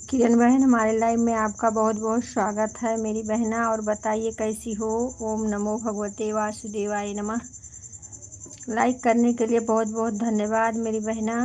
किरण बहन, हमारे लाइव में आपका बहुत बहुत स्वागत है मेरी बहना। और बताइए कैसी हो। ओम नमो भगवते वासुदेवाय नमः। लाइक करने के लिए बहुत बहुत धन्यवाद मेरी बहना।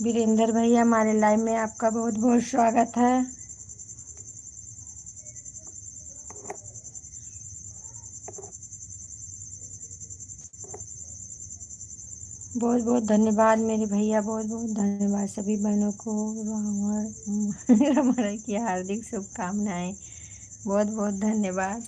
वीरेंद्र भैया, हमारे लाइव में आपका बहुत बहुत स्वागत है। बहुत बहुत धन्यवाद मेरे भैया, बहुत बहुत धन्यवाद सभी बहनों को। रामर की हार्दिक शुभकामनाएं। बहुत बहुत धन्यवाद।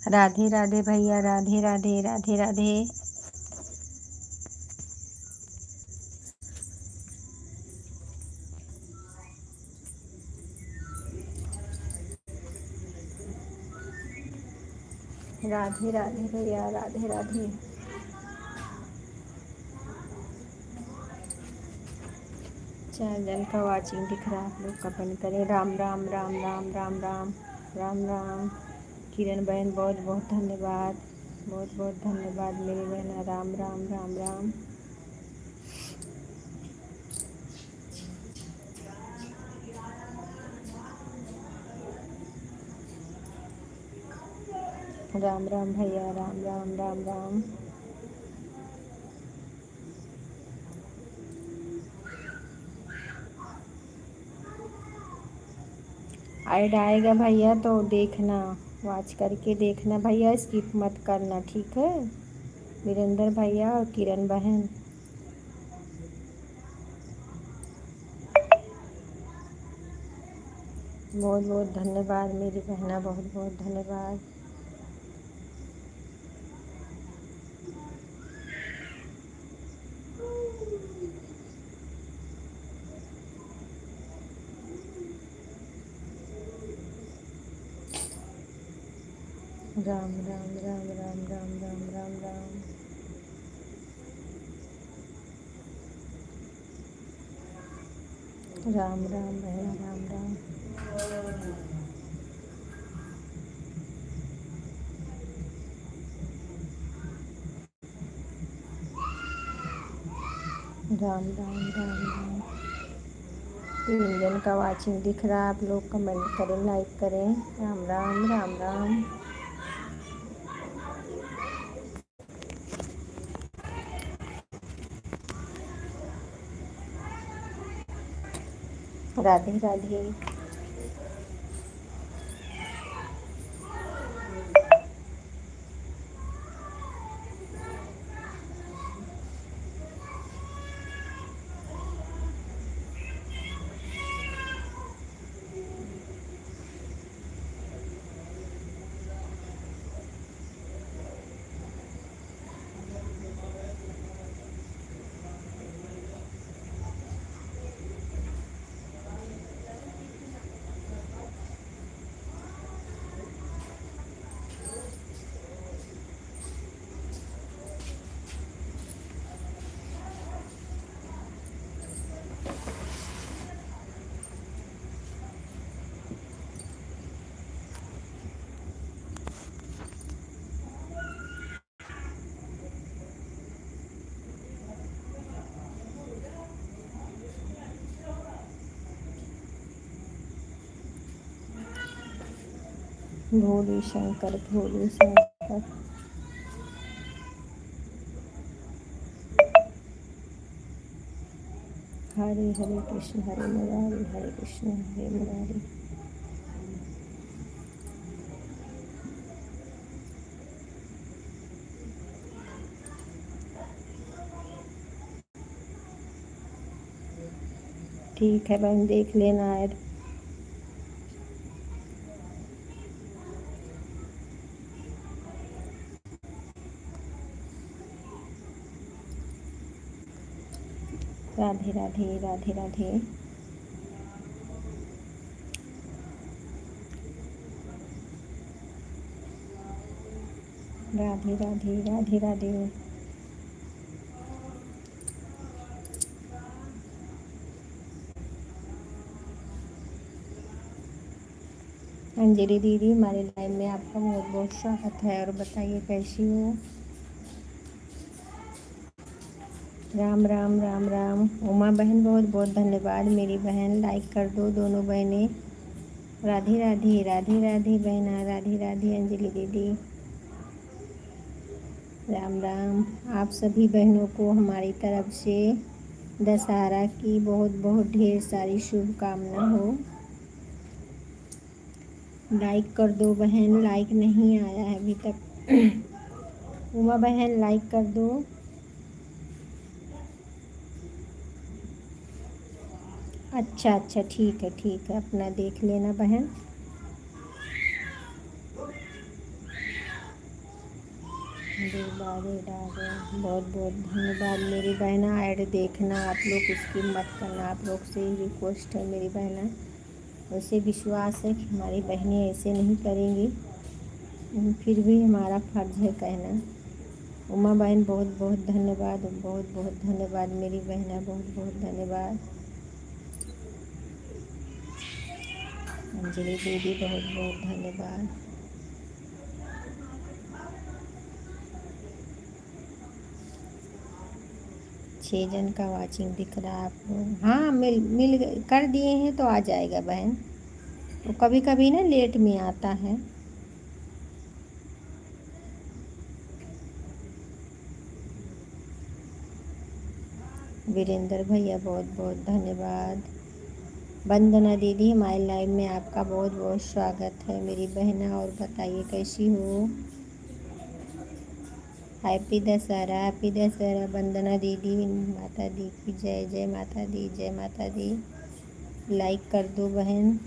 राधे राधे भैया, राधे राधे राधे राधे। राधे राधे भैया, राधे राधे। चैनल का वाचिंग दिख रहा है, आप लोग कमेंट करें। राम राम राम राम राम राम राम राम। किरण बहन, बहुत बहुत धन्यवाद, बहुत बहुत धन्यवाद मेरी बहन। राम राम राम राम। राम राम भैया, राम राम राम राम। ऐड आएगा भैया तो देखना, वॉच करके देखना भैया, स्किप मत करना, ठीक है। वीरेंद्र भैया और किरण बहन, बहुत बहुत धन्यवाद मेरी बहना, बहुत बहुत धन्यवाद। राम राम राम राम राम राम राम राम। राम राम बहन, राम राम। राम राम राम राम। 3 जन का वाचिंग दिख रहा है, आप लोग कमेंट करें, लाइक करें। राम राम राम राम। राधे राधे। भोले शंकर, भोले शंकर। हरे हरे कृष्ण हरे मुरारी, हरे कृष्ण हरे मुरारी। ठीक है बहन, देख लेना ऐड। राधे राधे, राधे राधे। राधे राधे, राधे राधे। अंजलि दीदी, हमारे लाइव में आपका बहुत बहुत स्वागत है। और बताइए कैसी हो? राम राम राम राम। उमा बहन, बहुत बहुत धन्यवाद। मेरी बहन लाइक कर दो, दोनों बहनें। राधे राधे, राधे राधे बहना, राधे राधे अंजलि दीदी। राम राम। आप सभी बहनों को हमारी तरफ से दशहरा की बहुत बहुत ढेर सारी शुभकामना हो। लाइक कर दो बहन, लाइक नहीं आया है अभी तक। उमा बहन लाइक कर दो। अच्छा अच्छा, ठीक है, अपना देख लेना बहन। बहुत बहुत धन्यवाद मेरी बहना। ऐड देखना आप लोग, इसकी मत करना। आप लोग से ही रिक्वेस्ट है मेरी बहना। वैसे विश्वास है कि हमारी बहनें ऐसे नहीं करेंगी, फिर भी हमारा फर्ज है कहना। उमा बहन बहुत बहुत धन्यवाद, बहुत बहुत धन्यवाद मेरी बहना, बहुत बहुत धन्यवाद। अंजलि दीदी, बहुत बहुत धन्यवाद। छः जन का वाचिंग दिख रहा है आप लोग। हाँ, मिल कर दिए हैं तो आ जाएगा बहन। तो कभी कभी ना लेट में आता है। वीरेंद्र भैया, बहुत बहुत धन्यवाद। वंदना दीदी, हमारे लाइव में आपका बहुत बहुत स्वागत है मेरी बहना। और बताइए कैसी हो? हैप्पी दशहरा, हैप्पी दशहरा वंदना दीदी। माता दी की जय, जय माता दी, जय माता दी। लाइक कर दो बहन।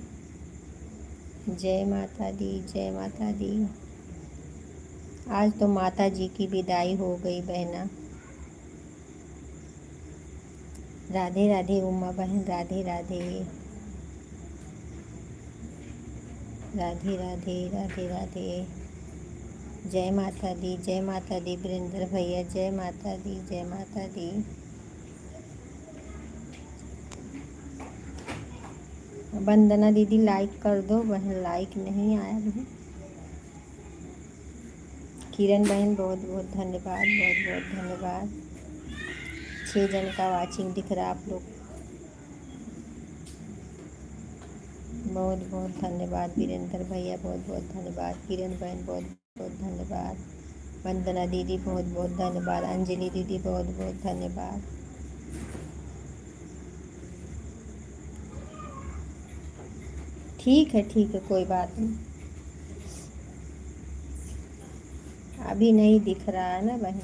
जय माता दी, जय माता दी। आज तो माता जी की विदाई हो गई बहना। राधे राधे उमा बहन, राधे राधे, राधे राधे, राधे राधे। जय माता दी, जय माता दी वीरेंद्र भैया, जय माता दी, जय माता दी। वंदना दीदी लाइक कर दो बहन, लाइक नहीं आया भी। किरण बहन बहुत बहुत धन्यवाद, बहुत बहुत धन्यवाद। 6 जन का वाचिंग दिख रहा है आप लोग, बहुत बहुत धन्यवाद। वीरेंद्र भैया बहुत बहुत धन्यवाद। किरण बहन बहुत बहुत धन्यवाद। वंदना दीदी बहुत बहुत धन्यवाद। अंजलि दीदी बहुत बहुत धन्यवाद। ठीक है, कोई बात नहीं। अभी नहीं दिख रहा है ना बहन,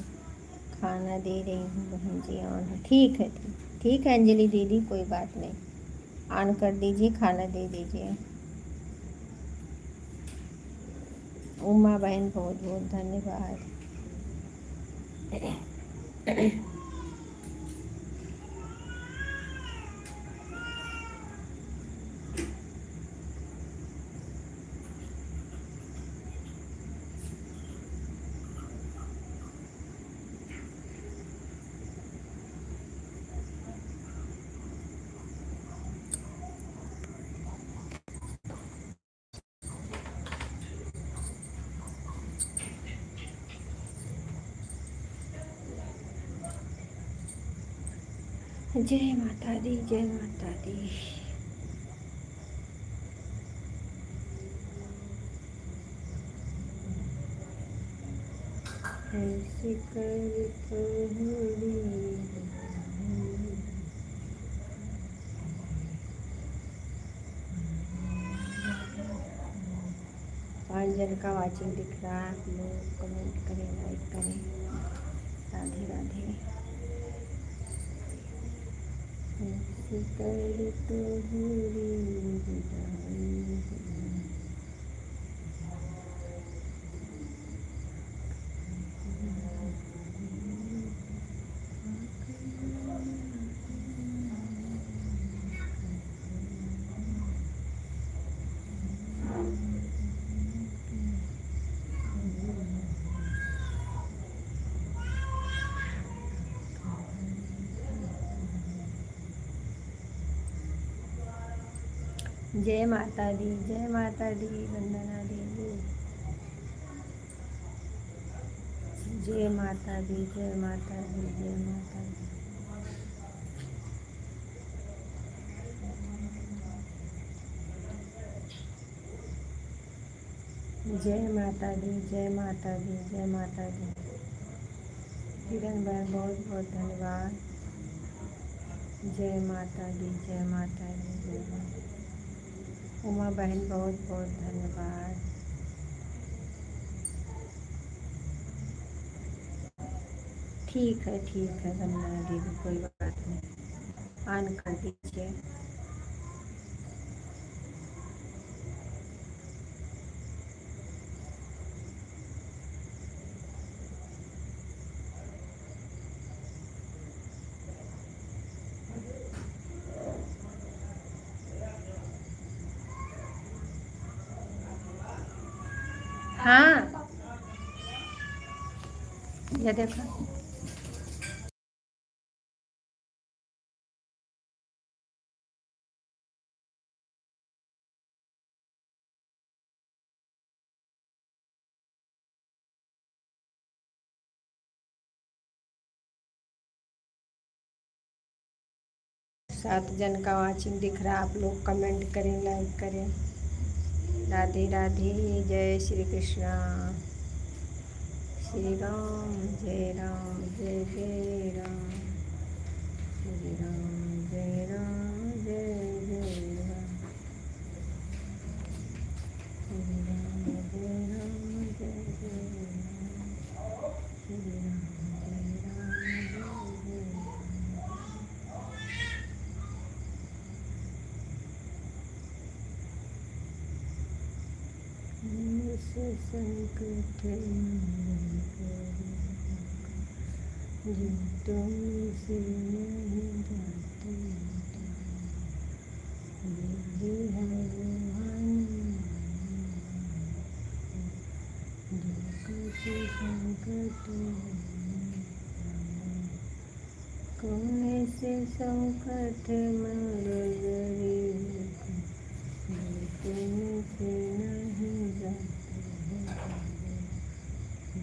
खाना दे रही हूँ बहन जी, ऑन है। ठीक है अंजलि दीदी, कोई बात नहीं, ऑन कर दीजिए, खाना दे दीजिए। उमा बहन बहुत बहुत धन्यवाद। जय माता दी, जय माता दी। ऐसे कर तो होली। 5 जन का वाचिंग दिख रहा है, आप लोग कमेंट करें, लाइक करें। राधे राधे। ऐसे कर तो होली विदाई। जय माता दी, जय माता दी। वंदना दीदी जय माता दी, जय माता दी, जय माता दी। जय माता दी, जय माता दी, जय माता दी। किरण बहन बहुत बहुत धन्यवाद। जय माता दी, जय माता दी, जय माता। उमा बहन बहुत बहुत धन्यवाद। ठीक है वंदना दीदी, कोई बात नहीं, ऑन कर दीजिए। हाँ, ये देखो। सात जन का वाचिंग दिख रहा है, आप लोग कमेंट करें, लाइक करें। राधे राधे। जय श्री कृष्णा। श्री राम जय राम, जय जय राम। श्री राम जय राम, जय जय राम। श्री राम जय राम, जय जय राम। श्री राम जय राम, जय जय राम। से संकट जो तुमसे नहीं जाते, ये है रूहानी। जो किसी संकट कौन से संकट मर गए, तुमसे नहीं जाते हैं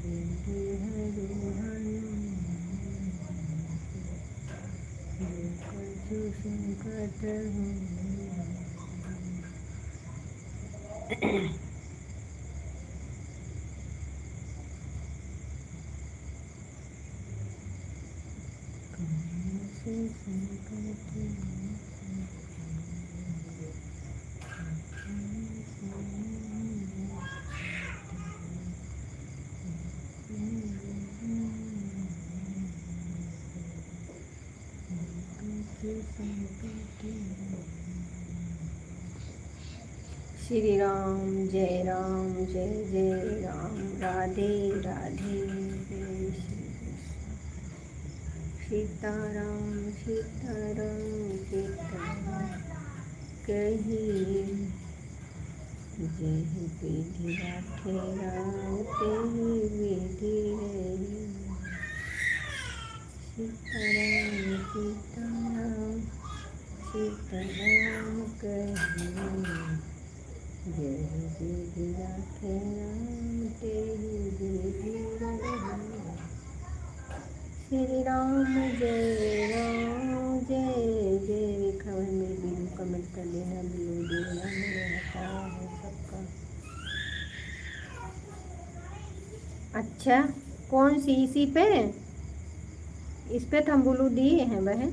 जिंदगी है रूहानी जो कुछ संकट से संकट श्री राम जय जय राम राधे राधे जय श्री कृष्ण सीताराम सीताराम सीताराम कही जय विधि राखे राम तेहि विधि रही सीताराम सीताराम सीताराम कही जय विधि राखे राम तेहि विधि रही श्री राम जय जय खबर में बिलू कमेंट कर देना बिलू देना मेरे हटाया है सबका। अच्छा कौन सी इसी पे इस पे तो हम ब्लू दिए हैं बहन।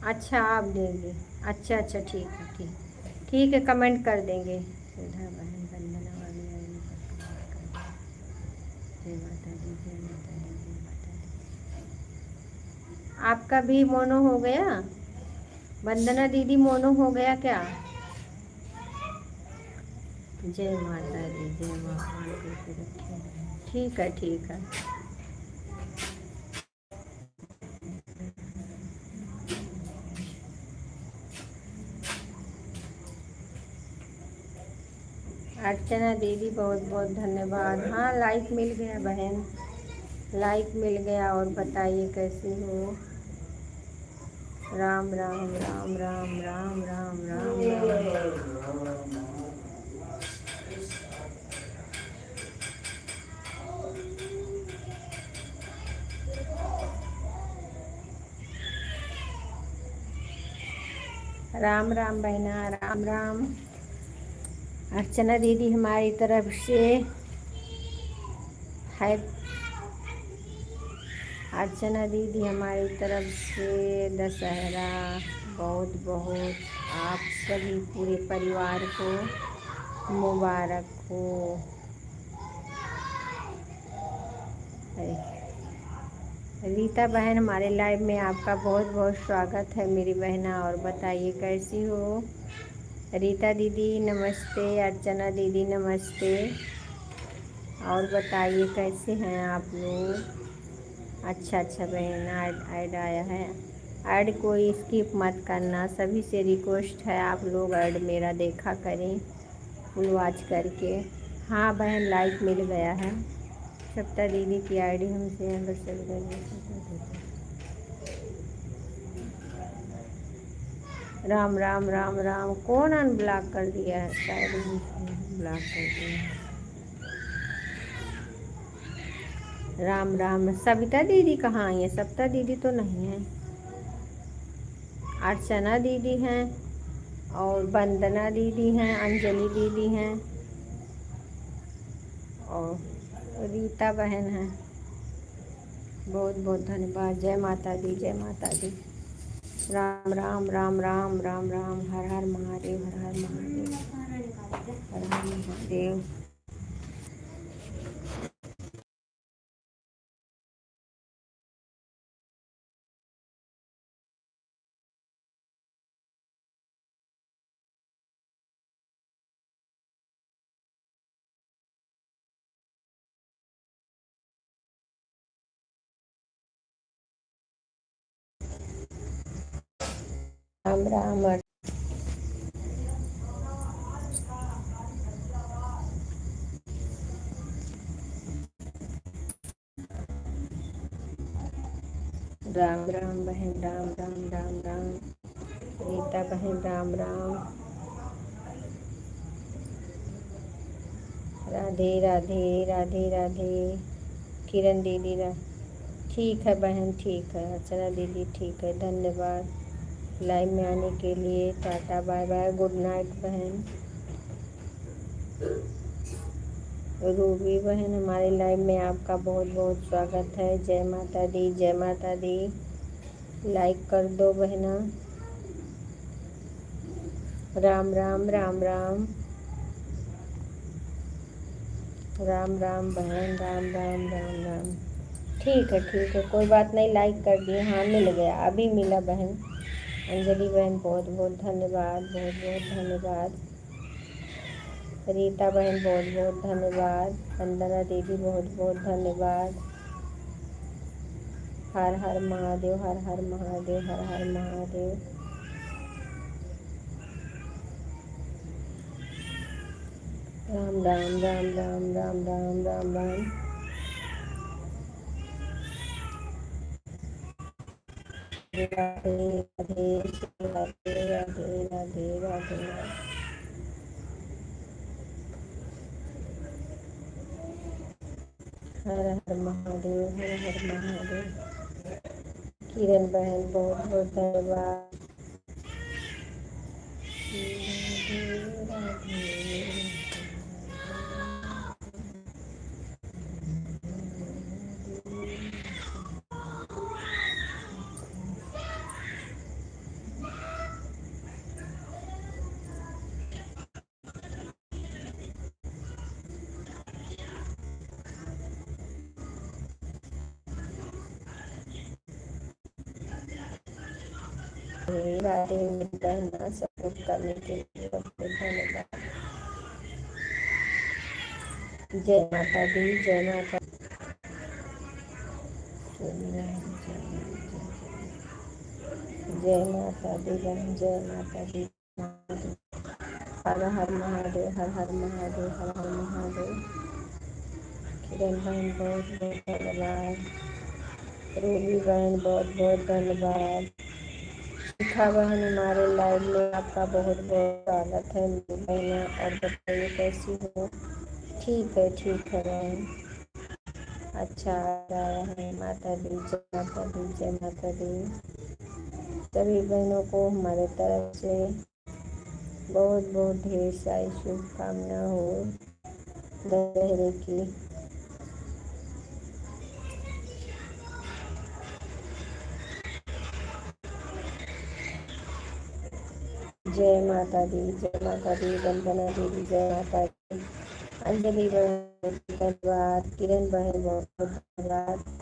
अच्छा आप देंगे अच्छा अच्छा ठीक है कमेंट कर देंगे। सुधा बहन वंदना वाली जय माता दी जय माता दी जय माता दी। आपका भी मोनो हो गया वंदना दीदी मोनो हो गया क्या? जय माता दी जय माता दी रखे ठीक है अर्चना दीदी बहुत बहुत धन्यवाद। हाँ लाइक मिल गया बहन लाइक मिल गया। और बताइए कैसी हो? राम राम राम राम राम राम राम राम राम बहना राम राम। अर्चना दीदी हमारी तरफ से है। अर्चना दीदी हमारी तरफ से दशहरा बहुत बहुत आप सभी पूरे परिवार को मुबारक हो। रीता बहन हमारे लाइव में आपका बहुत बहुत स्वागत है मेरी बहना। और बताइए कैसी हो? रीता दीदी नमस्ते अर्चना दीदी नमस्ते। और बताइए कैसे हैं आप लोग? अच्छा बहन ऐड आया है। ऐड कोई स्किप मत करना सभी से रिक्वेस्ट है आप लोग ऐड मेरा देखा करें फुल वॉच करके। हाँ बहन लाइक मिल गया है। सप्ता दीदी की आईडी हमसे अंदर चल गई। राम राम राम राम कौन अनब्लॉक कर दिया है? शायद ब्लॉक कर दिया। राम राम सविता दीदी कहाँ आई है? सविता दीदी तो नहीं है। अर्चना दीदी हैं और वंदना दीदी हैं अंजलि दीदी हैं और रीता बहन हैं। बहुत बहुत धन्यवाद। जय माता दी जय माता दी। राम राम राम राम राम राम हर हर महादेव हर हर महादेव हर हर महादेव। राम राम राम राम बहन राम राम राम राम। रीता बहन राम राम। राधे राधे राधे राधे। किरण दीदी ठीक है बहन, ठीक है। अर्चना दीदी ठीक है, धन्यवाद लाइव में आने के लिए। Tata bye bye, good night बहन। रूबी बहन, हमारे लाइव में आपका बहुत बहुत स्वागत है। जय माता दी, जय माता दी। लाइक कर दो बहना। राम राम राम राम राम राम बहन, राम राम राम राम। ठीक है, कोई बात नहीं, लाइक कर दिए। हाँ मिल गया, अभी मिला बहन। अंजलि बहन बहुत बहुत धन्यवाद, बहुत बहुत धन्यवाद। रीता बहन बहुत बहुत धन्यवाद। वंदना दीदी बहुत बहुत धन्यवाद। हर हर महादेव, हर हर महादेव, हर हर महादेव। राम राम राम राम राम राम राम राम। राधे राधे राधे राधे राधे राधे। हर हर महादेव, हर हर महादेव। किरण बहन बहुत बहुत धन्यवाद। राधे राधे। राधे बहना सपोर्ट करने के लिए बहुत बहुत धन्यवाद। जय माता दी, जय माता। जय माता दी बहन, जय माता दी। हर हर महादेव, हर हर महादेव, हर हर महादेव। किरण बहन बहुत बहुत धन्यवाद। रूबी बहन बहुत बहुत धन्यवाद। शिखा बहन, हमारे लाइव में आपका बहुत बहुत स्वागत है बहना। और बताइए कैसी हो? ठीक है बहन। अच्छा आया है। माता दी, जय माता दी, जय माता दी। सभी बहनों को हमारे तरफ से बहुत बहुत ढेर सारी शुभकामना हो दशहरे की। जय माता दी, जय माता दी। वंदना दीदी जय माता दी। अंजलि बहन धन्यवाद। किरण बहन बहुत बहुत धन्यवाद।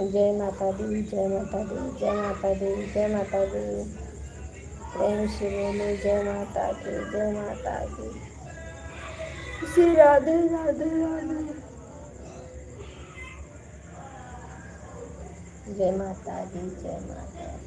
जय माता दी, जय माता दी, जय माता दी, जय माता दी। प्रेम से बोले जय माता की, जय माता की। श्री राधे राधे राधे। जय माता दी, जय माता दी।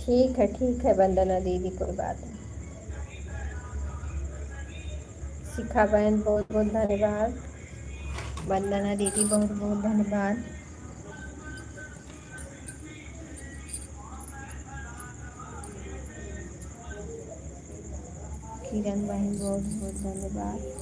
ठीक है वंदना दीदी, कोई बात नहीं। शिखा बहन बहुत बहुत धन्यवाद। वंदना दीदी बहुत बहुत धन्यवाद। किरण बहन बहुत बहुत धन्यवाद।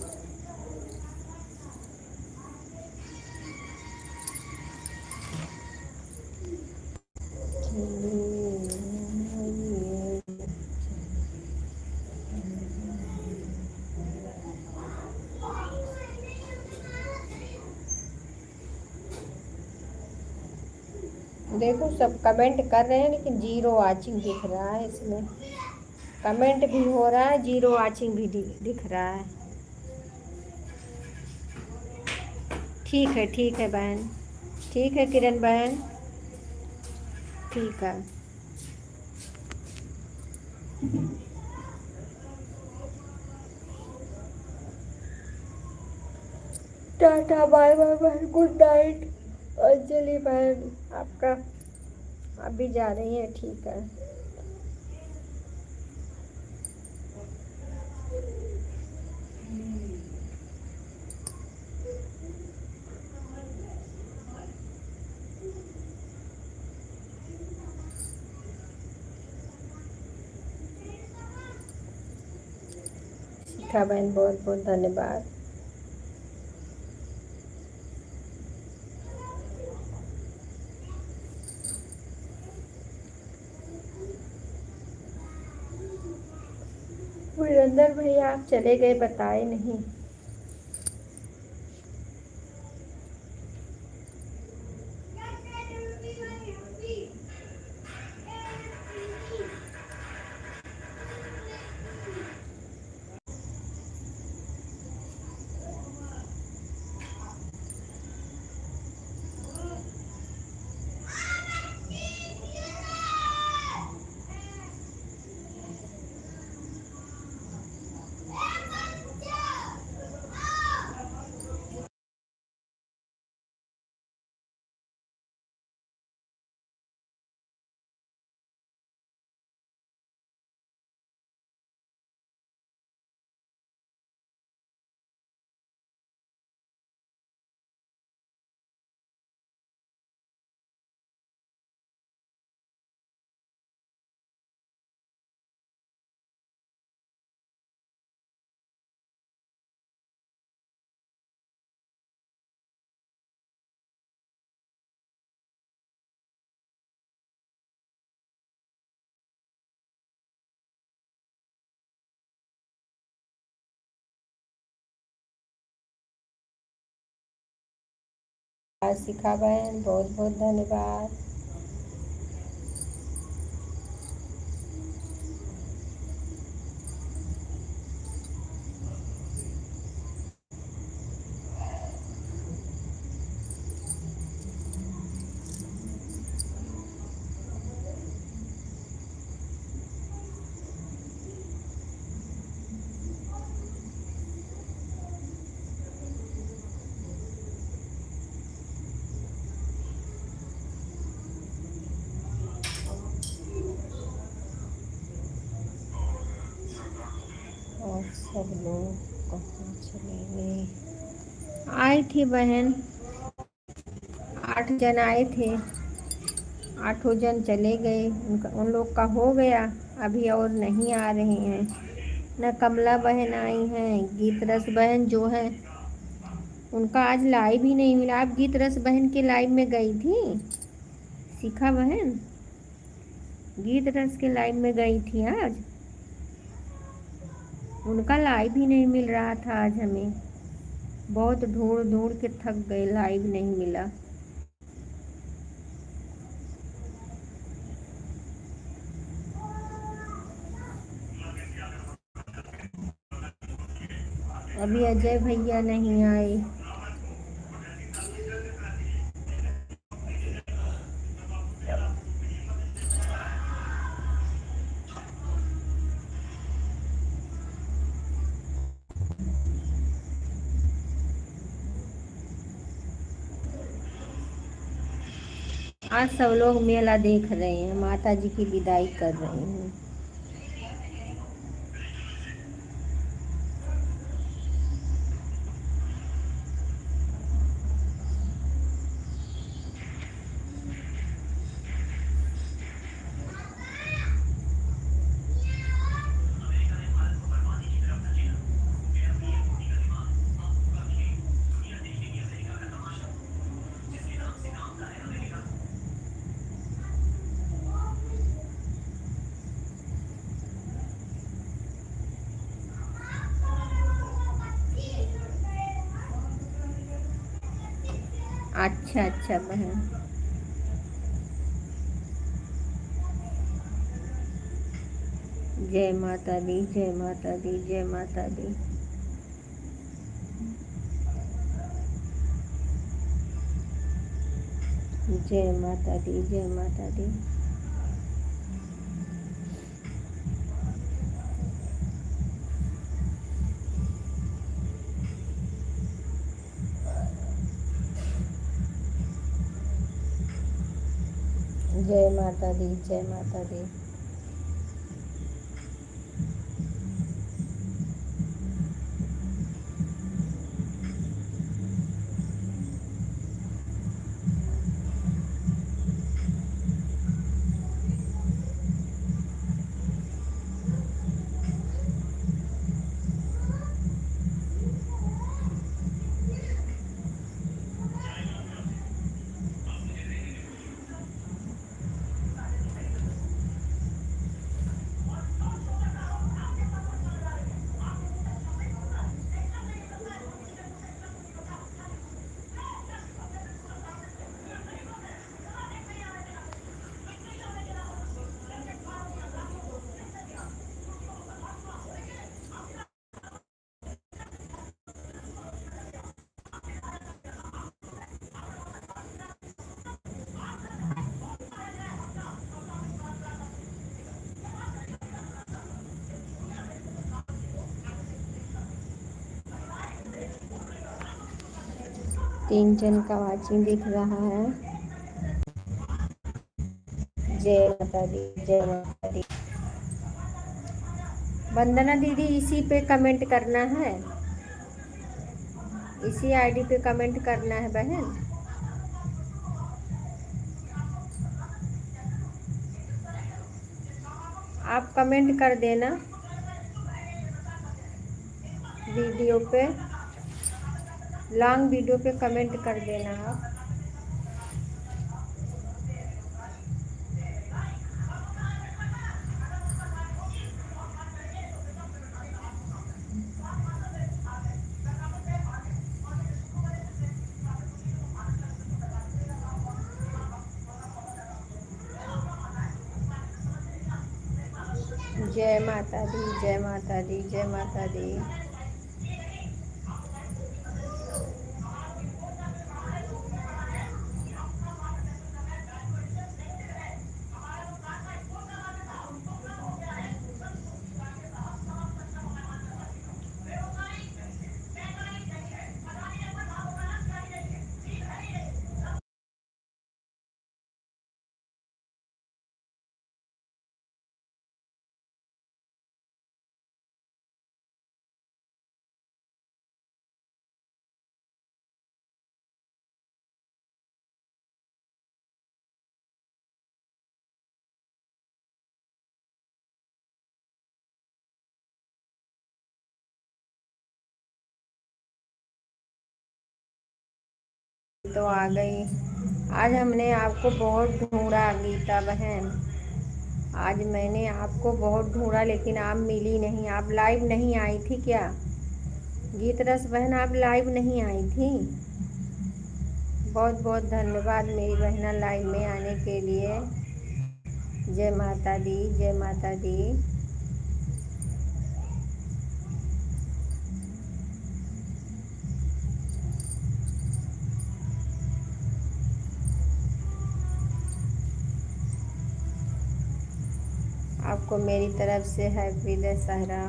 देखो सब कमेंट कर रहे हैं लेकिन जीरो वाचिंग दिख रहा है इसमें। कमेंट भी हो रहा है, जीरो वाचिंग भी दिख रहा है। ठीक है बहन। ठीक है किरण बहन। ठीक है। टाटा बाय बाय बहन, गुड नाइट। अंजलि बहन आपका अभी जा रही है, ठीक है। शिखा बहन बहुत बहुत धन्यवाद। वीरेंद्र भैया आप चले गए, बताए नहीं। शिखा बहन बहुत बहुत धन्यवाद। और सब लोग कहाँ चले गए? आई थी बहन, 8 जन आए थे, 8 जन चले गए, उन लोग का हो गया। अभी और नहीं आ रहे हैं। न कमला बहन आई हैं, गीत रस बहन जो है उनका आज लाइव ही नहीं मिला। आप गीत रस बहन के लाइव में गई थी? शिखा बहन गीत रस के लाइव में गई थी आज? उनका लाइव ही नहीं मिल रहा था आज हमें। बहुत ढूंढ ढूंढ के थक गए, लाइव नहीं मिला। अभी अजय भैया नहीं आए। आज सब लोग मेला देख रहे हैं, माता जी की विदाई कर रहे हैं। अच्छा अच्छा बहन। जय माता दी, जय माता दी, जय माता दी। जय माता दी, जय माता दी। जय माता दी, जय माता दी। तीन जन का वाचिंग दिख रहा है। जय माता दी, जय माता दी। वंदना दीदी इसी पे कमेंट करना है, इसी आईडी पे कमेंट करना है बहन। आप कमेंट कर देना वीडियो पे, लॉन्ग वीडियो पे कमेंट कर देना आप। जय माता दी, जय माता दी, जय माता दी। तो आ गई। आज हमने आपको बहुत ढूंढा गीता बहन, आज मैंने आपको बहुत ढूंढा लेकिन आप मिली नहीं। आप लाइव नहीं आई थी क्या गीत रस बहन? आप लाइव नहीं आई थी। बहुत बहुत धन्यवाद मेरी बहना लाइव में आने के लिए। जय माता दी, जय माता दी। आपको मेरी तरफ से हैप्पी दशहरा।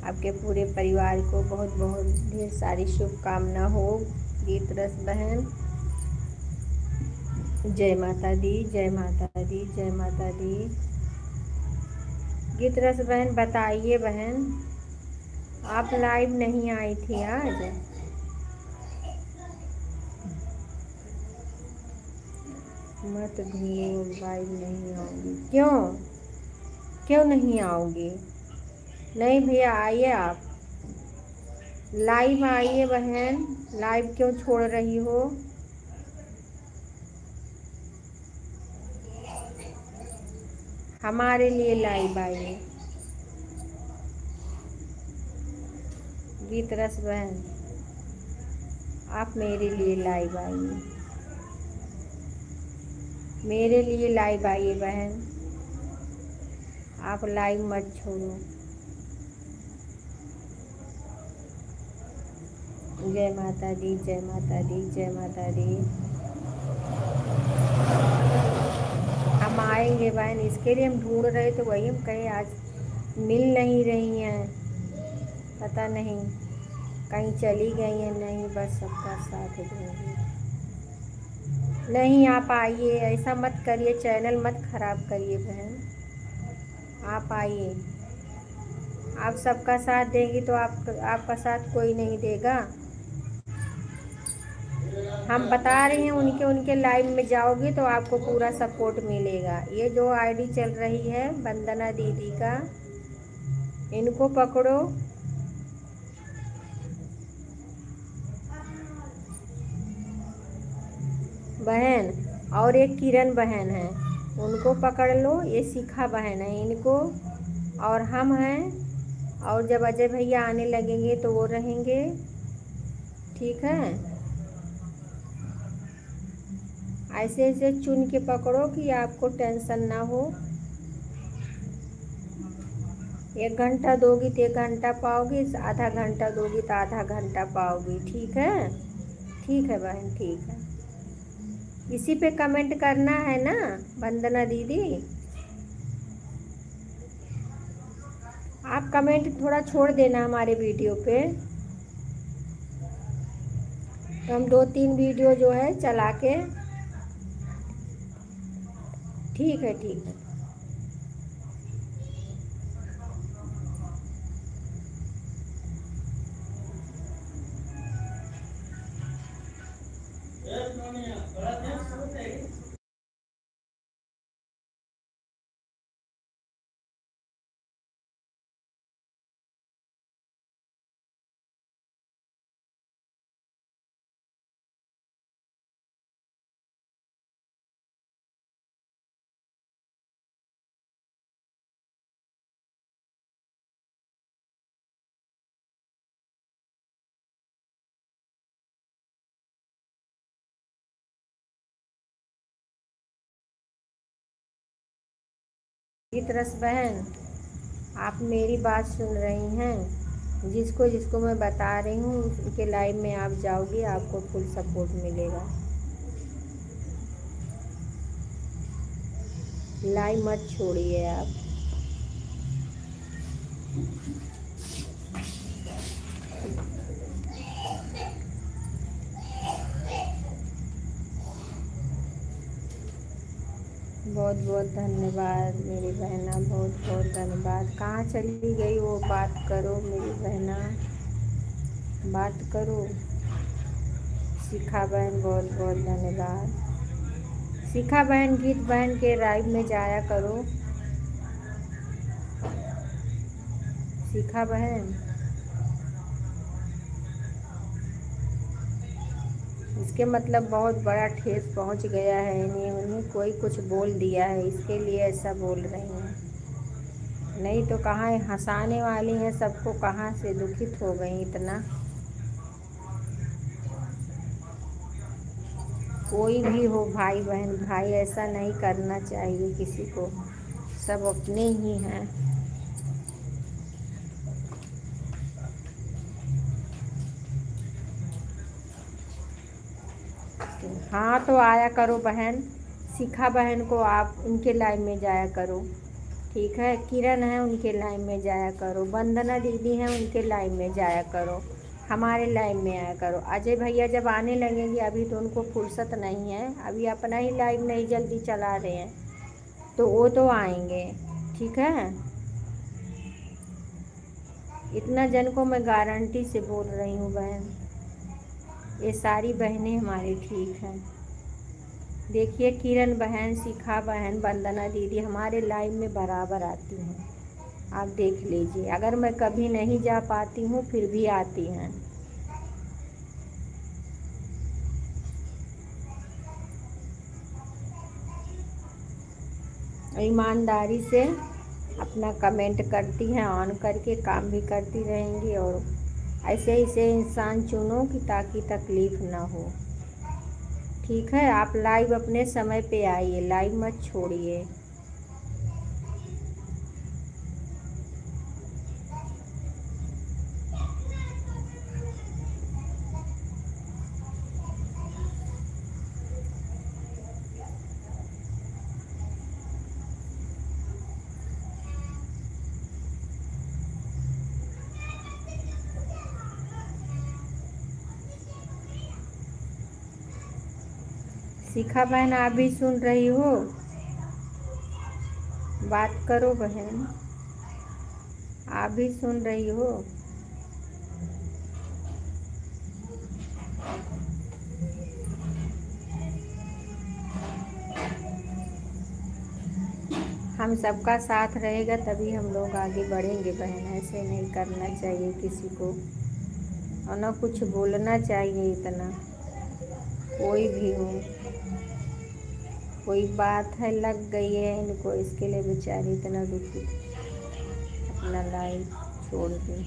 आपके पूरे परिवार को बहुत बहुत ढेर सारी शुभकामना हो गीत रस बहन। जय माता दी, जय माता दी, जय माता दी। गीत रस बहन बताइए बहन, आप लाइव नहीं आई थी आज। मत भूलो लाइव नहीं आऊँगी। क्यों क्यों नहीं आओगी? नहीं भैया आइए, आप लाइव आइए बहन। लाइव क्यों छोड़ रही हो? हमारे लिए लाइव आइए गीत रस बहन, आप मेरे लिए लाइव आइए, मेरे लिए लाइव आइए बहन। आप लाइव मत छोड़ो। जय माता दी, जय माता दी, जय माता दी। हम आएंगे बहन, इसके लिए हम ढूंढ रहे तो वही हम कहे आज मिल नहीं रही हैं, पता नहीं कहीं चली गई हैं। नहीं, बस सबका साथ दूंगी। नहीं, आप आइए, ऐसा मत करिए, चैनल मत खराब करिए बहन। आप आइए, आप सबका साथ देंगी तो आपका साथ कोई नहीं देगा। हम बता रहे हैं, उनके उनके लाइव में जाओगे तो आपको पूरा सपोर्ट मिलेगा। ये जो आईडी चल रही है वंदना दीदी का, इनको पकड़ो। बहन, और एक किरण बहन है, उनको पकड़ लो। ये शिखा बहन है, इनको, और हम हैं। और जब अजय भैया आने लगेंगे तो वो रहेंगे, ठीक है। ऐसे ऐसे चुन के पकड़ो कि आपको टेंशन ना हो। 1 घंटा दोगी तो 1 घंटा पाओगी, आधा घंटा दोगी तो आधा घंटा पाओगी, ठीक है। ठीक है बहन, ठीक है। इसी पे कमेंट करना है ना वंदना दीदी। आप कमेंट थोड़ा छोड़ देना हमारे वीडियो पे, तो हम 2-3 वीडियो जो है चला के। ठीक है, ठीक है। गीत रस बहन, आप मेरी बात सुन रही हैं। जिसको जिसको मैं बता रही हूँ उनके लाइव में आप जाओगी, आपको फुल सपोर्ट मिलेगा। लाइव मत छोड़िए आप। बहुत बहुत धन्यवाद मेरी बहना, बहुत बहुत धन्यवाद। कहाँ चली गई वो? बात करो मेरी बहना, बात करो। शिखा बहन, बहुत बहुत धन्यवाद। शिखा बहन, गीत बहन के लाइव में जाया करो। शिखा बहन, इसके मतलब बहुत बड़ा ठेस पहुंच गया है इन्हें, उन्हें कोई कुछ बोल दिया है, इसके लिए ऐसा बोल रही हैं। नहीं तो कहाँ हंसाने वाली हैं सबको, कहाँ से दुखित हो गई इतना। कोई भी हो, भाई बहन, भाई ऐसा नहीं करना चाहिए किसी को, सब अपने ही हैं। हाँ, तो आया करो बहन। शिखा बहन को आप उनके लाइव में जाया करो, ठीक है। किरण है, उनके लाइव में जाया करो। वंदना दीदी हैं, उनके लाइव में जाया करो। हमारे लाइव में आया करो। अजय भैया जब आने लगेंगे, अभी तो उनको फुर्सत नहीं है, अभी अपना ही लाइव नहीं जल्दी चला रहे हैं, तो वो तो आएंगे, ठीक है। इतना जन को मैं गारंटी से बोल रही हूँ बहन, ये सारी बहनें हमारी ठीक हैं। देखिए, किरण बहन, शिखा बहन, वंदना दीदी हमारे लाइव में बराबर आती हैं। आप देख लीजिए, अगर मैं कभी नहीं जा पाती हूँ फिर भी आती हैं। ईमानदारी से अपना कमेंट करती हैं, ऑन करके काम भी करती रहेंगी। और ऐसे ऐसे इंसान चुनो कि ताकि तकलीफ़ ना हो, ठीक है। आप लाइव अपने समय पे आइए, लाइव मत छोड़िए। शिखा बहन, आप भी सुन रही हो? बात करो बहन, आप भी सुन रही हो? हम सबका साथ रहेगा तभी हम लोग आगे बढ़ेंगे बहन। ऐसे नहीं करना चाहिए किसी को, और ना कुछ बोलना चाहिए इतना। कोई भी हो, कोई बात है लग गई है इनको, इसके लिए बेचारी इतना दुखी अपना लाइफ छोड़ दी।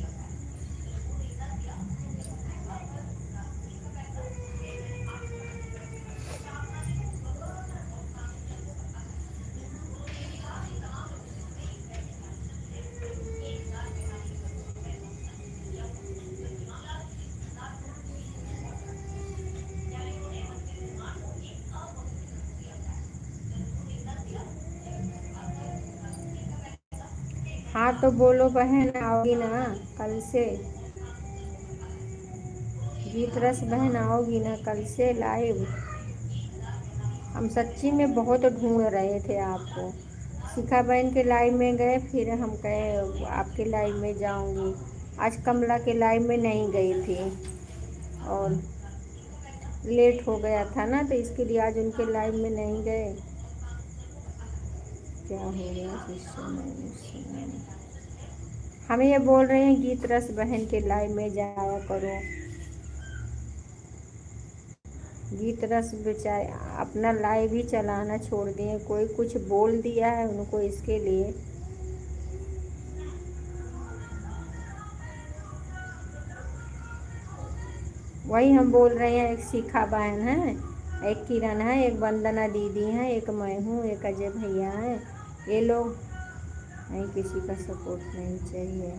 हाँ तो बोलो बहन, आओगी ना कल से? गीत रस बहन आओगी ना कल से लाइव? हम सच्ची में बहुत ढूंढ रहे थे आपको। शिखा बहन के लाइव में गए, फिर हम कहे आपके लाइव में जाऊंगी। आज कमला के लाइव में नहीं गई थी और लेट हो गया था ना, तो इसके लिए आज उनके लाइव में नहीं गए। क्या हो गया सिस्टम में? हम ये बोल रहे हैं गीत रस बहन के लाइव में जाया करो। गीत रस बेचारे अपना लाइव ही चलाना छोड़ दिए। कोई कुछ बोल दिया है उनको, इसके लिए वही हम बोल रहे हैं। एक शिखा बहन है, एक किरण है, एक वंदना दीदी है, एक मैं हूँ, एक अजय भैया है। ये लोग नहीं, किसी का सपोर्ट नहीं चाहिए।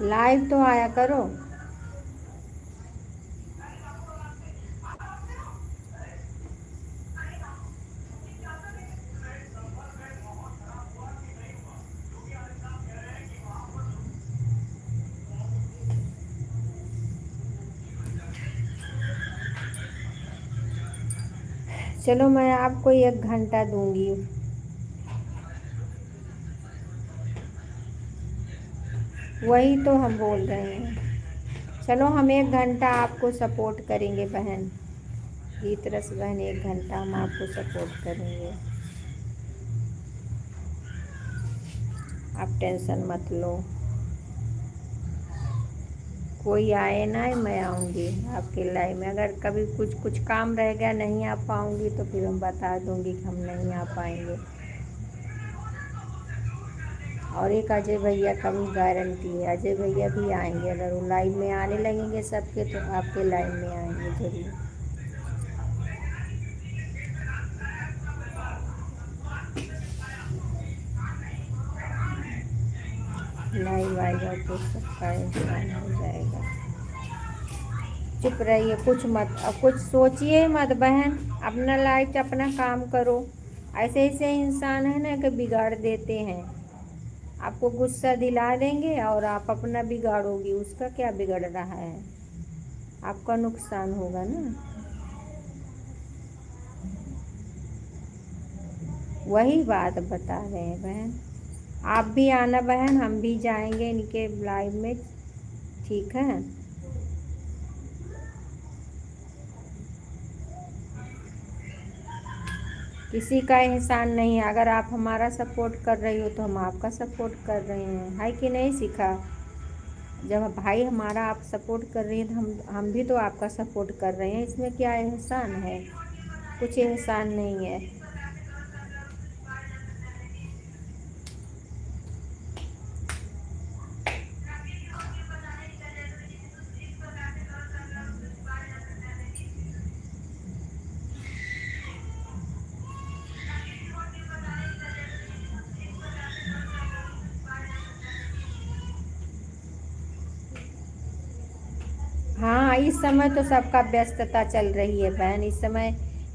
लाइव तो आया करो। चलो मैं आपको 1 घंटा दूंगी। वही तो हम बोल रहे हैं। चलो हम 1 घंटा आपको सपोर्ट करेंगे बहन। गीत रस बहन, 1 घंटा हम आपको सपोर्ट करेंगे। आप टेंशन मत लो। कोई आए ना, मैं आऊँगी आपके लाइव में। अगर कभी कुछ कुछ काम रह गया, नहीं आ पाऊँगी, तो फिर हम बता दूँगी कि हम नहीं आ पाएंगे। और एक अजय भैया का भी गारंटी है, अजय भैया भी आएंगे। अगर वो लाइव में आने लगेंगे सबके, तो आपके लाइव में आएंगे जरूर। लाइव आएगा तो सबका इंसान हो जाएगा। चुप रहिए, कुछ मत, अब कुछ सोचिए मत बहन। अपना लाइफ अपना काम करो। ऐसे ऐसे इंसान है ना कि बिगाड़ देते हैं। आपको गुस्सा दिला देंगे और आप अपना बिगाड़ोगी। उसका क्या बिगड़ रहा है? आपका नुकसान होगा ना। वही बात बता रहे हैं बहन। आप भी आना बहन, हम भी जाएंगे इनके लाइव में, ठीक है? किसी का एहसान नहीं है। अगर आप हमारा सपोर्ट कर रही हो तो हम आपका सपोर्ट कर रहे हैं, है कि नहीं शिखा? जब भाई हमारा आप सपोर्ट कर रही है तो हम भी तो आपका सपोर्ट कर रहे हैं। इसमें क्या एहसान है? कुछ एहसान नहीं है। हाँ, इस समय तो सबका व्यस्तता चल रही है बहन। इस समय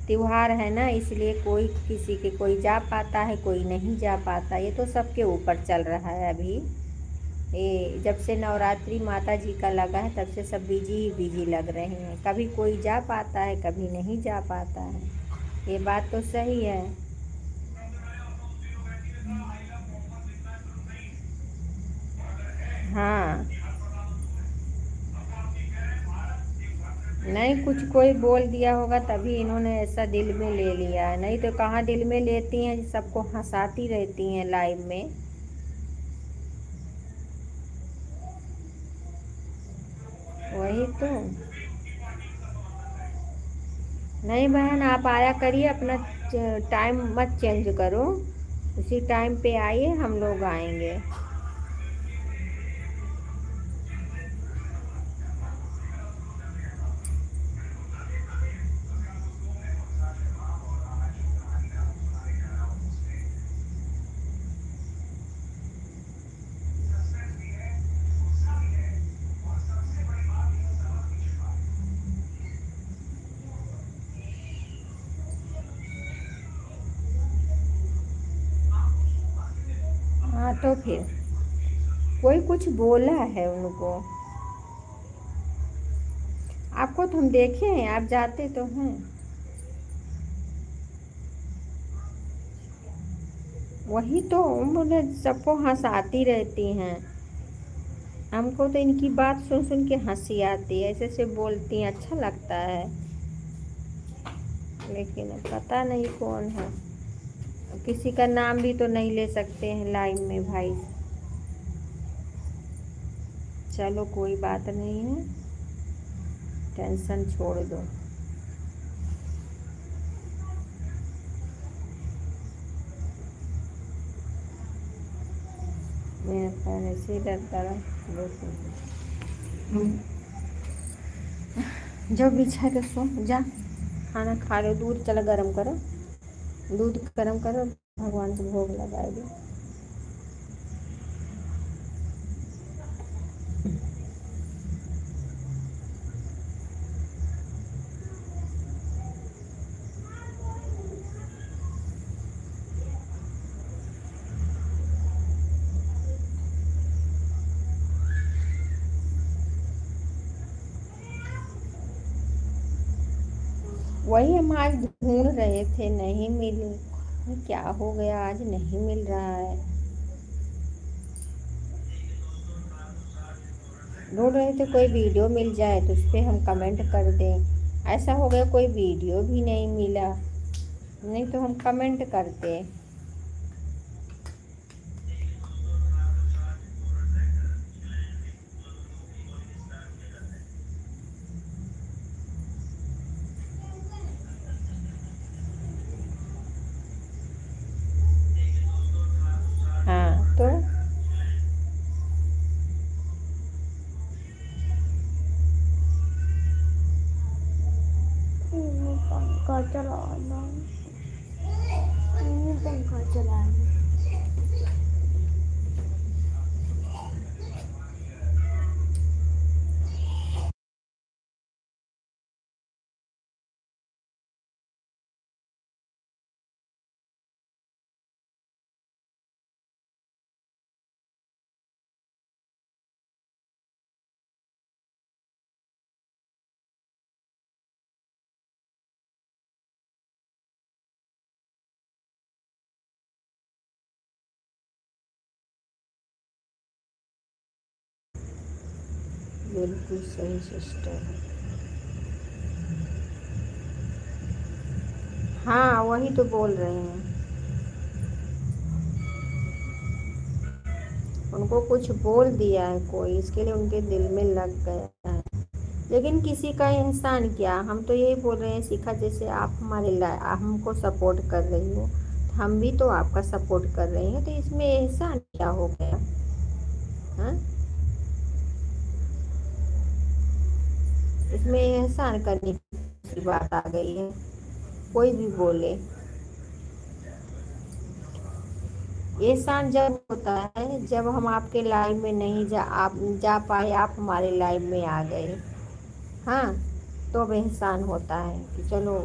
त्योहार है ना, इसलिए कोई किसी के कोई जा पाता है, कोई नहीं जा पाता। ये तो सबके ऊपर चल रहा है अभी। ये जब से नवरात्रि माता जी का लगा है तब से सब बिजी ही बिजी लग रहे हैं। कभी कोई जा पाता है, कभी नहीं जा पाता है। ये बात तो सही है। हाँ, नहीं कुछ कोई बोल दिया होगा तभी इन्होंने ऐसा दिल में ले लिया है, नहीं तो कहाँ दिल में लेती हैं, सबको हंसाती रहती हैं लाइव में। वही तो। नहीं बहन, आप आया करिए, अपना टाइम मत चेंज करो। उसी टाइम पे आइए, हम लोग आएंगे। हाँ तो फिर कोई कुछ बोला है उनको? आपको तो हम देखे हैं, आप जाते तो हैं। वही तो, बोले सबको हंसाती रहती हैं। हमको तो इनकी बात सुन सुन के हंसी आती है, ऐसे ऐसे बोलती हैं, अच्छा लगता है। लेकिन अब पता नहीं कौन है। अब किसी का नाम भी तो नहीं ले सकते हैं लाइव में भाई। चलो कोई बात नहीं है, टेंशन छोड़ दो। मेरा पैर ऐसे ही डरता रहा। जो बिछा के सो जा, खाना खा लो, दूध चलो गरम करो, दूध गरम करो, भगवान को भोग लगाएगी। वही हम आज ढूंढ रहे थे, नहीं मिल, क्या हो गया आज नहीं मिल रहा है। ढूंढ रहे थे कोई वीडियो मिल जाए तो उस पर हम कमेंट कर दें। ऐसा हो गया कोई वीडियो भी नहीं मिला, नहीं तो हम कमेंट करते। हाँ तो पंखा चलाना, पंखा चलाना। बिल्कुल सही सिस्टर। हाँ वही तो बोल रहे हैं, उनको कुछ बोल दिया है कोई, इसके लिए उनके दिल में लग गया है। लेकिन किसी का एहसान क्या, हम तो यही बोल रहे हैं शिखा, जैसे आप हमारे हमको सपोर्ट कर रही हो, हम भी तो आपका सपोर्ट कर रहे हैं, तो इसमें एहसान क्या हो गया? हाँ, इसमें एहसान करने की बात आ गई है, कोई भी बोले। एहसान जब होता है जब हम आपके लाइव में नहीं आप जा पाए, आप हमारे लाइव में आ गए। हाँ, तो अब एहसान होता है कि चलो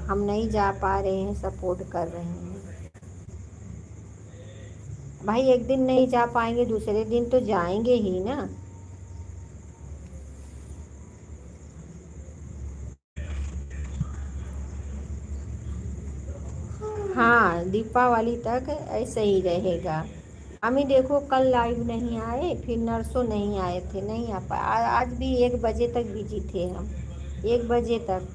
हम नहीं जा पा रहे हैं, सपोर्ट कर रहे हैं। भाई एक दिन नहीं जा पाएंगे, दूसरे दिन तो जाएंगे ही ना। हाँ, दीपावली तक ऐसे ही रहेगा। हमें देखो कल लाइव नहीं आए, फिर नरसों नहीं आए थे, नहीं आ पाए। आज भी 1 बजे तक बिजी थे हम, 1 बजे तक।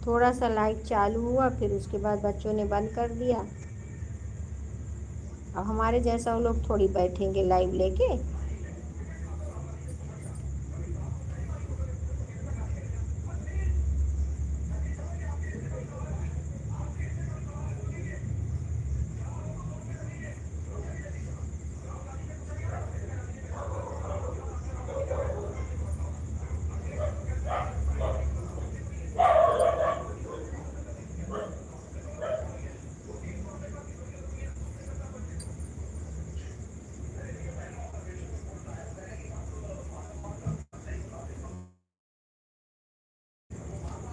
थोड़ा सा लाइव चालू हुआ, फिर उसके बाद बच्चों ने बंद कर दिया। अब हमारे जैसा वो लोग थोड़ी बैठेंगे लाइव लेके।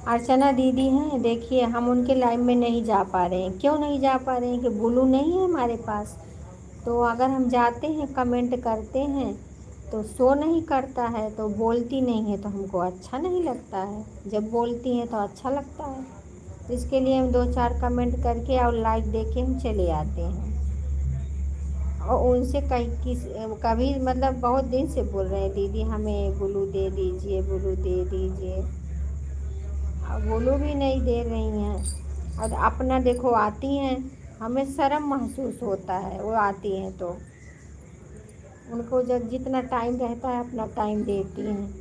अर्चना दीदी हैं, देखिए हम उनके लाइव में नहीं जा पा रहे हैं। क्यों नहीं जा पा रहे हैं? कि ब्लू नहीं है हमारे पास। तो अगर हम जाते हैं, कमेंट करते हैं, तो शो नहीं करता है, तो बोलती नहीं है, तो हमको अच्छा नहीं लगता है। जब बोलती हैं तो अच्छा लगता है। इसके लिए हम 2-4 कमेंट करके और लाइक दे के हम चले आते हैं। और उनसे कहीं कभी मतलब बहुत दिन से बोल रहे हैं, दीदी हमें ब्लू दे दीजिए, ब्लू दे दीजिए। अब ब्लू भी नहीं दे रही हैं। और अपना देखो आती हैं, हमें शर्म महसूस होता है वो आती हैं तो। उनको जब जितना टाइम रहता है अपना टाइम देती हैं।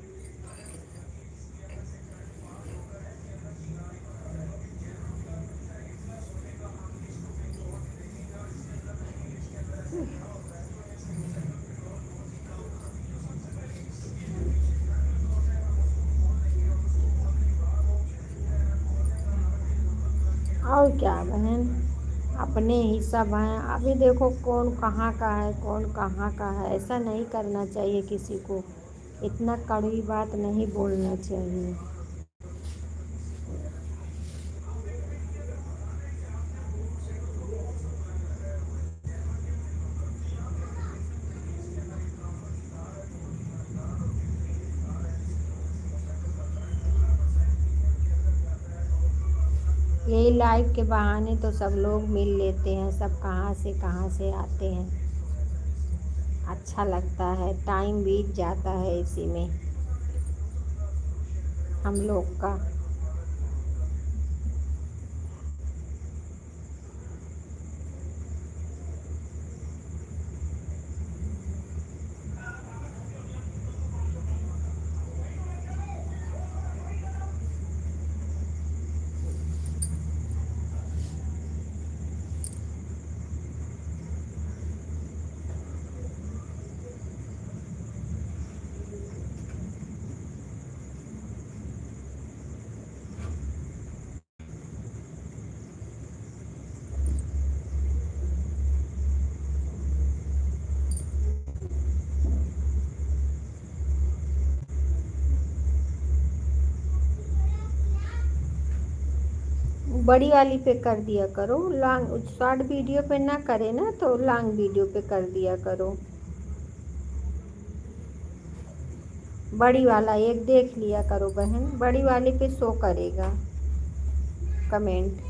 और क्या बहन, अपने ही सब हैं। अभी देखो कौन कहाँ का है, कौन कहाँ का है, ऐसा नहीं करना चाहिए किसी को। इतना कड़वी बात नहीं बोलना चाहिए। यही लाइव के बहाने तो सब लोग मिल लेते हैं, सब कहाँ से आते हैं। अच्छा लगता है, टाइम बीत जाता है इसी में हम लोग का। बड़ी वाली पे कर दिया करो, लॉन्ग शॉर्ट वीडियो पे ना करे ना, तो लॉन्ग वीडियो पे कर दिया करो। बड़ी वाला एक देख लिया करो बहन, बड़ी वाले पे शो करेगा कमेंट।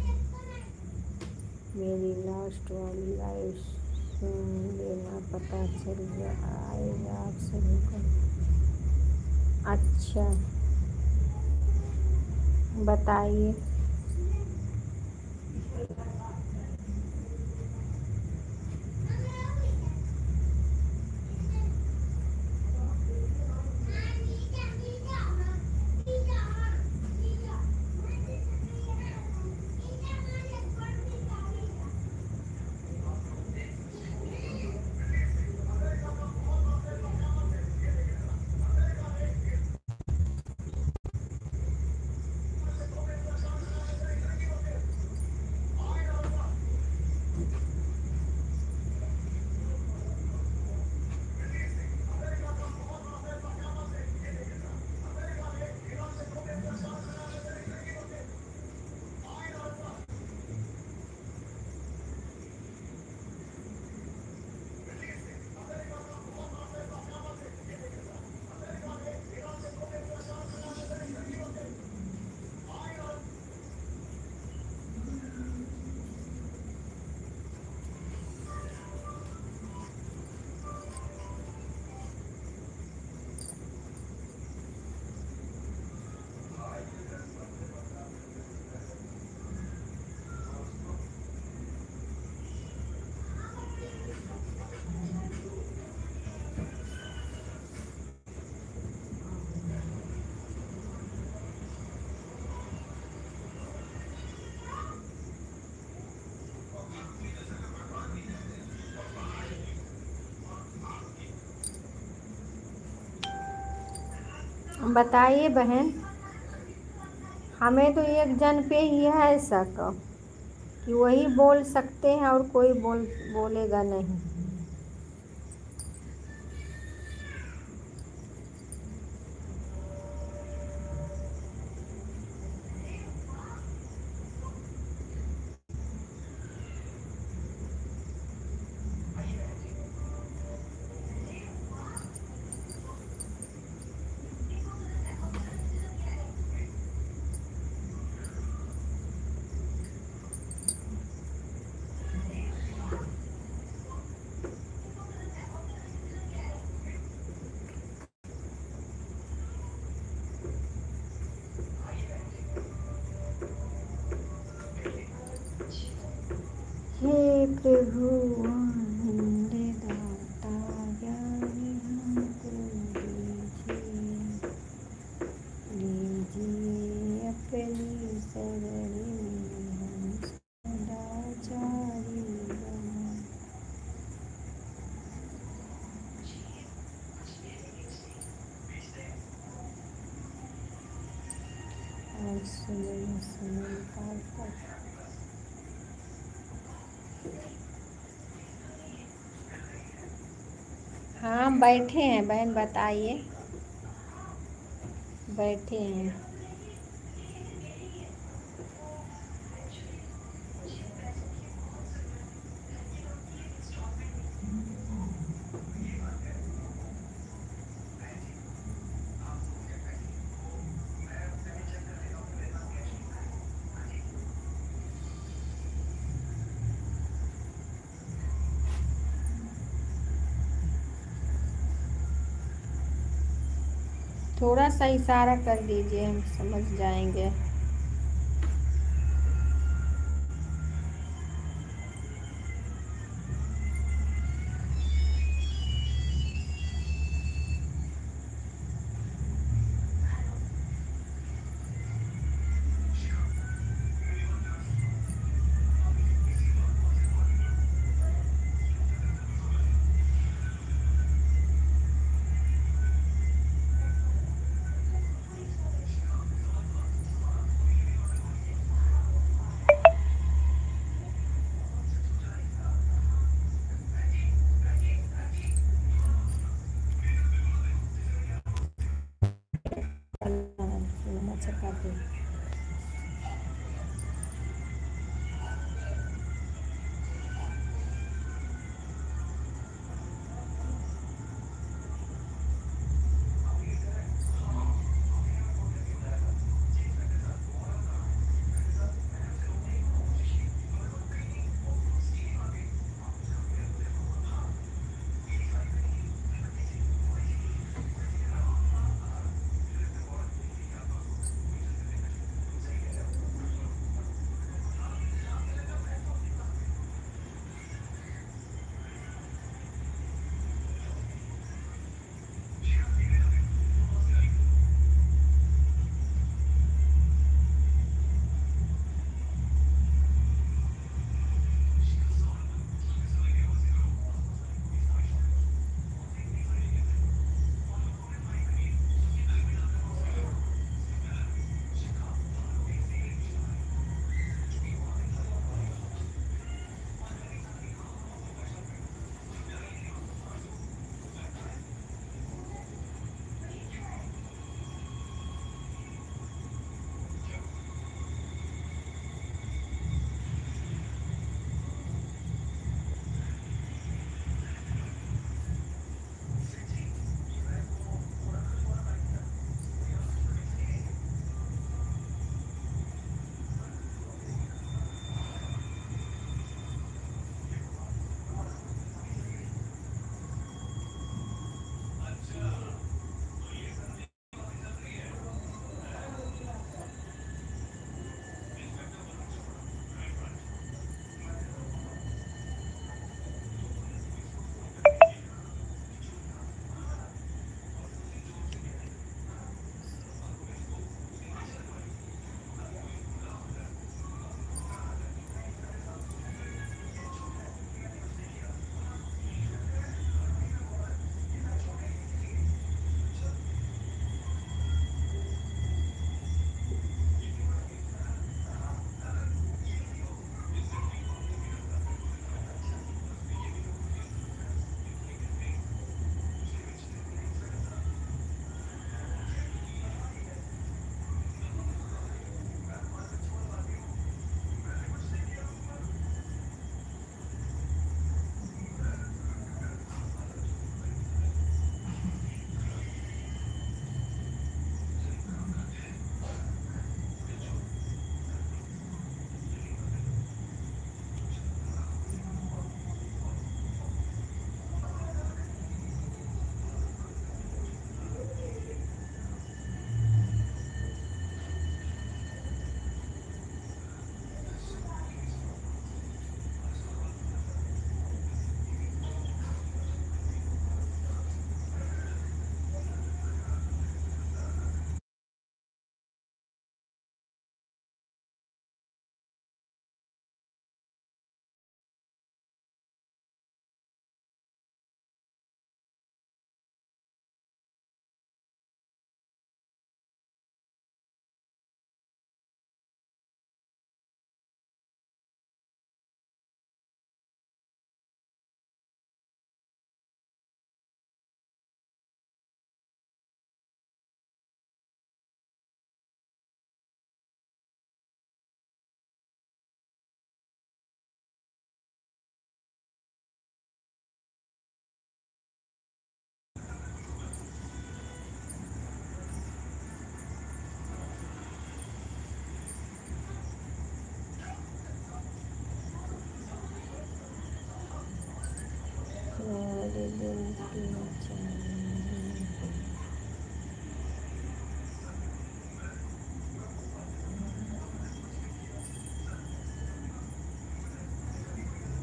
मेरी लास्ट वाली लाइव सुन लेना, पता चल आएगा आप सभी को। अच्छा, बताइए। बताइए बहन। हमें तो एक जन पे ही है शक कि वही बोल सकते हैं और कोई बोलेगा नहीं। हे प्रभु आनंद दाता ज्ञान हमको दीजिए, लीजिए अपनी शरण में हम सदाचारी बना। आज सुन पाकर हाँ बैठे हैं बहन, बताइए। बैठे हैं। थोड़ा सा इशारा कर दीजिए, हम समझ जाएंगे।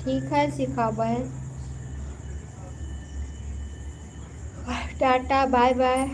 ठीक है शिखा बहन। Tata bye bye.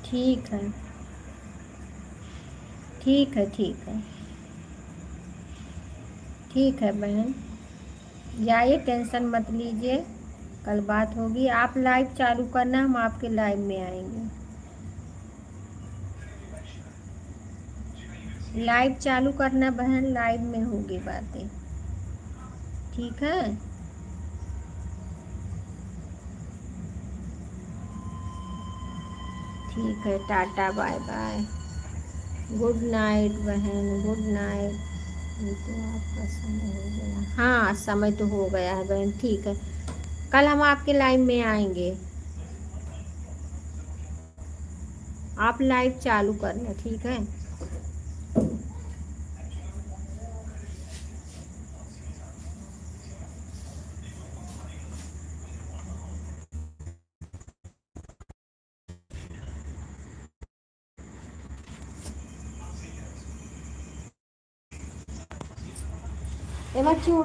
ठीक है ठीक है ठीक है ठीक है बहन। जाइए टेंशन मत लीजिए। कल बात होगी। आप लाइव चालू करना, हम आपके लाइव में आएंगे। लाइव चालू करना बहन, लाइव में होगी बातें। ठीक है। ठीक है tata bye bye. Good night बहन, गुड नाइट। ये तो आपका समय हो गया। हाँ समय तो हो गया है बहन। ठीक है, कल हम आपके लाइव में आएंगे। आप लाइव चालू करना। ठीक है। ए बच्चों